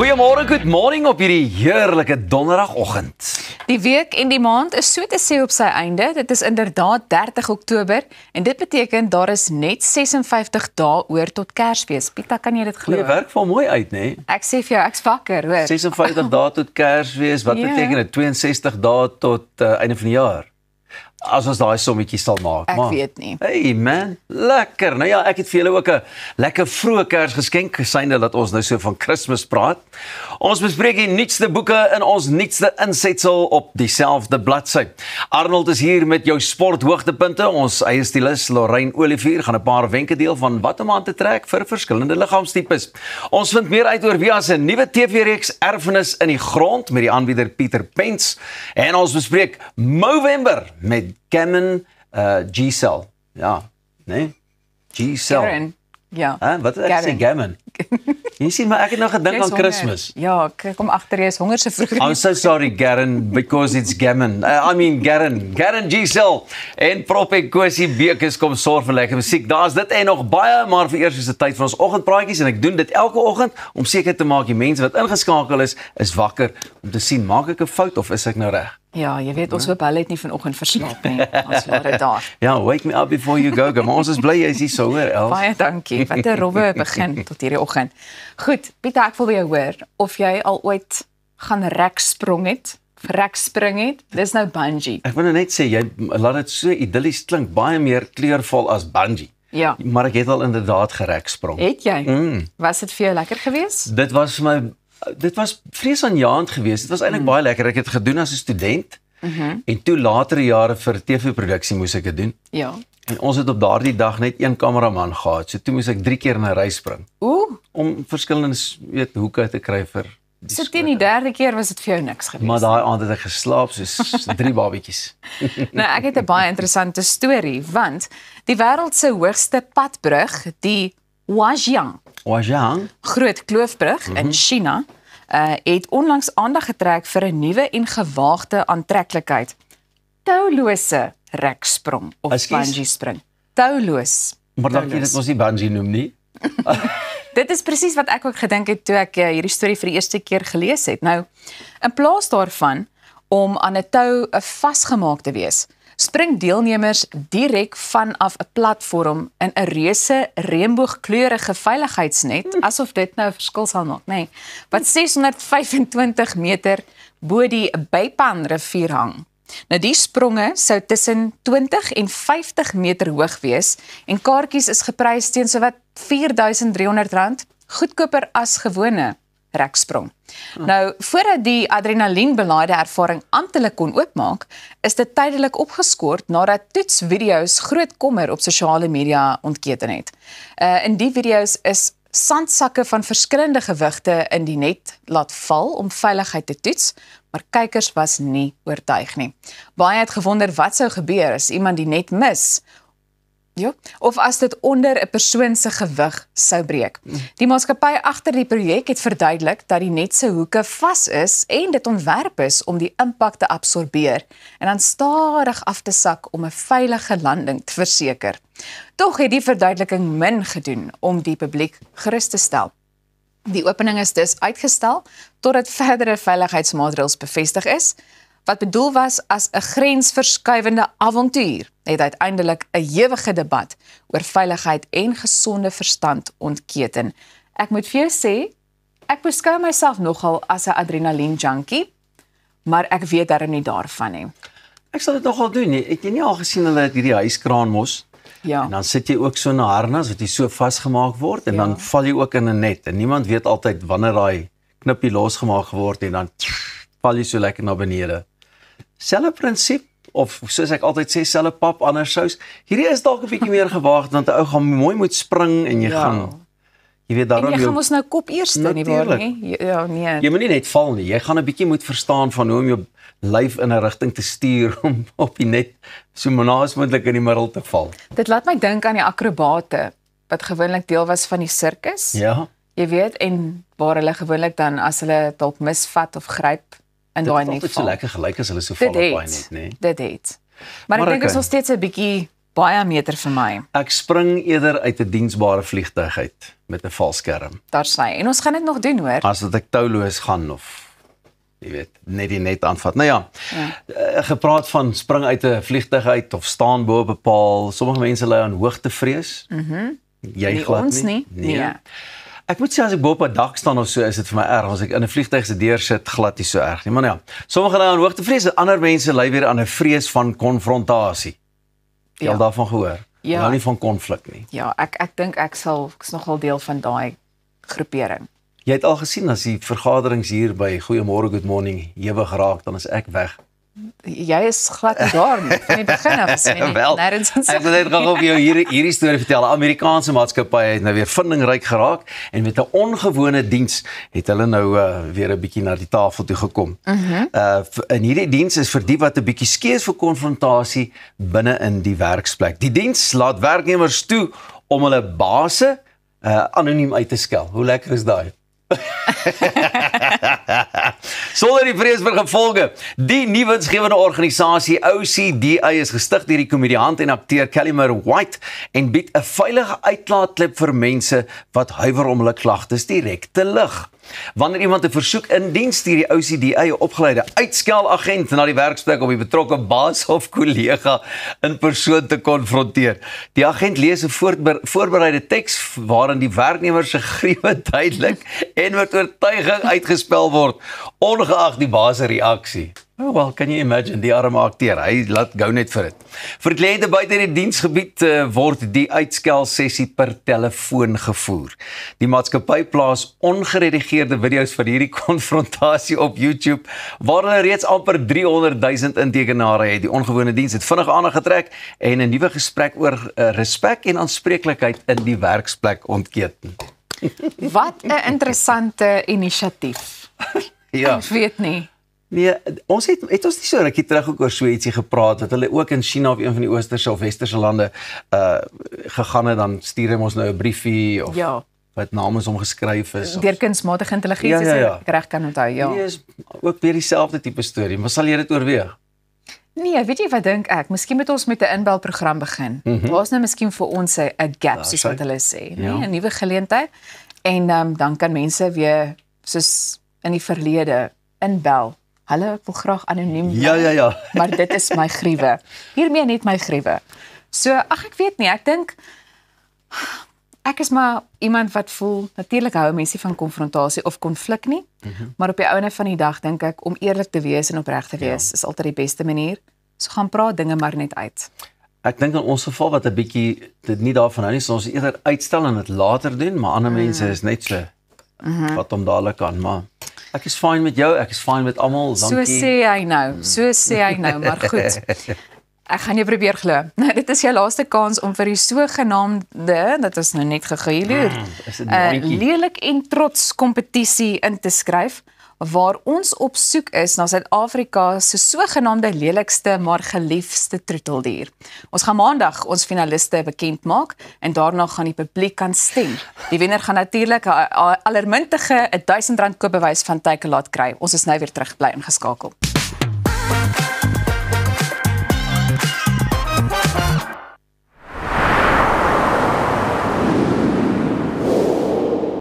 Goeiemôre, good morning op hierdie heerlike donderdagoggend. Die week en die maand is so te sê op sy einde. Dit is inderdaad 30 Oktober en dit beteken daar is net 56 dae oor tot Kersfees. Pieter, kan jy dit glo? Jy werk vol mooi uit, né? Ek sê vir jou, ek's wakker, hoor. 56 dae tot Kersfees. Wat beteken dit? 62 dae tot einde van die jaar. As ons daai sommetjie sal maak. Ek weet nie. Hey man, lekker. Nou ja, ek het vir julle ook 'n lekker vroeë Kersgeskenk gesynde dat ons nou so van Kersfees praat. Ons bespreek die nuutste boeke in ons nuutste insetsel op dieselfde bladsy. Arnold is hier met jou sporthoogtepunte. Ons eie stylist Lorraine Olivier gaan 'n paar wenke deel van wat om aan te trek vir verskillende liggaamstipes. Ons vind meer uit oor Via se nuwe TV-reeks Erfenis in die grond met die aanbieder Pieter Pence en ons bespreek Movember met Gammon G-Cell. Ja, nee? G-Cell. Karen, ja. Wat het ek sê? Gammon. Jy sien, maar ek het nou gedink aan Kersfees. Ja, ek kom agter jy is honger se vroeg. I'm so sorry, Garen, because it's Gammon. Garen G-Cell en Propek Kosie Bekes kom sorg vir lekker musiek. Daar's dit en nog baie, maar vir eers is dit tyd vir ons oggendpraatjies en ek doen dit elke oggend om seker te maak die mense wat ingeskakel is wakker om te sien, maak ek 'n fout of is ek nou reg? Ja, jy weet, ons hoop hulle het nie vanoggend verslaap nie. Ons laat dit daar. Ja, wake me up before you go. Maar ons is bly jy is hier so hoor, Els. Baie dankie. Wat 'n rowwe begin tot hierdie oggend. Goed, Pieter, ek wil by jou hoor of jy al ooit gaan rekspring het. Dis nou bungee. Ek wil net sê jy laat dit so idillies klink, baie meer kleurvol as bungee. Ja. Maar ek het al inderdaad gereksprong. Het jy? Was dit vir jou lekker geweest? Dit was vreesaanjaend geweest. Dit was eintlik baie lekker. Ek het gedoen as 'n student. En toe latere jare vir TV-produksie moes ek dit doen. Ja. En ons het op daardie dag net een kameraman gehad. So toe moes ek 3 keer in 'n ry spring. Om verskillende hoeke te kry vir die So teen die derde keer was dit vir jou niks geweest. Maar daai aand het ek geslaap soos 3 babietjies. Nou, ek het 'n baie interessante storie, want die wêreld se hoogste padbrug, die Huajiang Groot Kloofbrug in China, het onlangs aandag getrek vir 'n nuwe en gewaagde aantreklikheid. Toulose reksprong of bungee spring. Touloos. Maar dan jy dit mos nie bungee noem nie. Dit is presies wat ek ook gedink het toe ek hierdie storie vir die eerste keer gelees het. Nou, in plaas daarvan om aan 'n tou vasgemaak te wees, spring deelnemers direk vanaf 'n platform in 'n reuse reënboogkleurige veiligheidsnet, asof dit nou 'n verskil sal maak, nê, wat 625 meter bo die Beipan rivier hang. Nou die spronge sou tussen 20 en 50 meter hoog wees en kaartjies is geprys teen sowat R4.300, goedkoper as gewone reksprong. Nou, voordat die adrenalienbelaaide ervaring amptelik kon oopmaak, is dit tydelik opgeskort nadat toetsvideo's groot kommer op sosiale media ontketen het. In die video's is sandsakke van verskillende gewigte in die net laat val om veiligheid te toets, maar kykers was nie oortuig nie. Baie het gewonder wat sou gebeur as iemand die net mis, of as dit onder 'n persoon se gewig sou breek. Die maatskappy agter die projek het verduidelik dat die net se hoeke vas is en dit ontwerp is om die impak te absorbeer en dan stadig af te sak om 'n veilige landing te verseker. Tog het die verduideliking min gedoen om die publiek gerus te stel. Die opening is dus uitgestel totdat verdere veiligheidsmaatreëls bevestig is. Wat bedoel was as 'n grensverskuivende avontuur, het uiteindelik 'n ewige debat oor veiligheid en gesonde verstand ontketen. Ek moet vir jou sê, ek beskou myself nogal as 'n adrenalien junkie, maar ek weet darem nie daarvan nie. Ek sal dit nogal doen. Het jy nie al gesien hulle het hierdie huiskraan mos? Ja. En dan sit jy ook so 'n harnas wat jy so vasgemaak word en dan val jy ook in 'n net en niemand weet altyd wanneer daai knippie losgemaak word en dan val jy so lekker na benede. Selfe prinsip, of soos ek altyd sê, selfe pap, ander sous. Hierdie is dalk 'n bietjie meer gewaagd, want 'n ou gaan mooi moet spring en jy gaan, jy weet daarom. En jy gaan ons nou kop eerste nie waar nie? Ja, nee. Jy moet nie net val nie, jy gaan 'n bietjie moet verstaan van hoe om jou lyf in 'n rigting te stuur om op die net so naas moontlik in die middel te val. Dit laat my dink aan die akrobate, wat gewoonlik deel was van die sirkus. Ja. Jy weet, en waar hulle gewoonlik dan, as hulle dalk misvat of gryp, in daai net val. Dit is so lekker gelyk as hulle so val op daai net, nê? Dit het. Maar ek dink is nog steeds 'n bietjie baie meter vir my. Ek spring eerder uit 'n diensbare vliegtuig uit met 'n valskerm. Daar sê. En ons gaan dit nog doen, hoor. As dat ek touloos gaan of jy weet, net die net aanvat. Nou ja, gepraat van spring uit 'n vliegtuig uit of staan bo op 'n paal. Sommige mense ly aan hoogtevrees. Jy Nie glad ons nie. Nee. Nee. Ek moet sê as ek bo op 'n dak staan of so, is dit vir my erg. As ek in 'n vliegtuig se deur sit, glad nie so erg nie. Maar nou ja, sommige ly aan hoogtevrees en ander mense ly weer aan 'n vrees van konfrontasie. Jy al daarvan gehoor? Ja. Nou nie van konflik nie. Ja, ek dink ek's nogal deel van daai groepering. Jy het al gesien as die vergaderings hier by Goeiemôre Good Morning ewig raak, dan is ek weg. Jy is glad nie daar nie. Van die begin af is jy nie. Wel, Nêrens in ek wil net gou vir jou hierdie storie vertel. 'n Amerikaanse maatskappy het nou weer vindingryk geraak en met 'n ongewone diens het hulle nou weer 'n bietjie na die tafel toe gekom. En hierdie diens is vir die wat 'n bietjie skees vir konfrontasie binne in die werksplek. Die diens laat werknemers toe om hulle base anoniem uit te skel. Hoe lekker is daai? Sonder die vrees vir gevolge. Die nuwensgewende organisasie OCDA is gestig deur die komediant en akteur Kellymer White en bied 'n veilige uitlaatklep vir mense wat huiwer om hulle klagtes direk te lig. Wanneer iemand 'n versoek indien, stuur die OCDA 'n opgeleide uitskelagent na die werksplek om die betrokke baas of kollega in persoon te konfronteer. Die agent lees 'n voorbereide teks waarin die werknemer se griewe duidelik en met oortuiging uitgespel word, ongeag die baas se reaksie. Oh, wel, kan jy imagine, die arme akteur, hy laat gou net vir dit. Vir kliënte buite die diensgebied word die uitskel-sessie per telefoon gevoer. Die maatskappy plaas ongeredigeerde video's van hierdie konfrontasie op YouTube, waar hulle reeds amper 300,000 intekenare het. Die ongewone diens het vinnig aandag getrek en 'n nuwe gesprek oor respek en aanspreeklikheid in die werksplek ontketen. Wat 'n interessante inisiatief. Ja. Ek weet nie. Nee, ons het ons nie so rukkie terug ook oor so ietsie gepraat, dat hulle ook in China of een van die oosterse of westerse lande gegaan het, dan stuur hy ons nou 'n briefie of wat namens hom geskryf is. Deur kunsmatige intelligensie, ek reg kan onthou, ja. Nee, is ook weer dieselfde tipe storie, maar sal jy dit oorweeg? Nee, weet jy wat dink ek? Miskien moet ons met 'n inbelprogram begin. Daar's nou miskien vir ons 'n gap, soos wat hulle sê, nee, 'n nuwe geleentheid. En dan kan mense weer soos in die verlede inbel. Hallo, ek wil graag anoniem bly. Ja. Maar dit is my griewe. Hiermee net my griewe. So, ek weet nie, ek dink ek is maar iemand wat voel, natuurlik hou mense van konfrontasie of konflik nie, maar op die einde van die dag dink ek om eerlik te wees en opreg te wees is altyd die beste manier. So gaan praat dinge maar net uit. Ek dink in ons geval wat 'n bietjie dit nie daarvan hou nie, so ons eerder uitstel en dit later doen, maar ander mense is net so wat om dadelik aan, maar ek is fine met jou, ek is fine met almal, dankie. So sê hy nou, maar goed. Ek gaan jou probeer glo. Nou, dit is jou laaste kans om vir die sogenaamde, dit is nou net gehuileer, lelik en trots kompetisie in te skryf, waar ons op soek is na Suid-Afrika se sogenaamde lelikste maar geliefde troeteldier. Ons gaan maandag ons finaliste bekend maak en daarna gaan die publiek kan stem. Die wenner gaan natuurlik 'n allermintige R1000 koopbewys van Takealot kry. Ons is nou weer terug bly ingeskakel.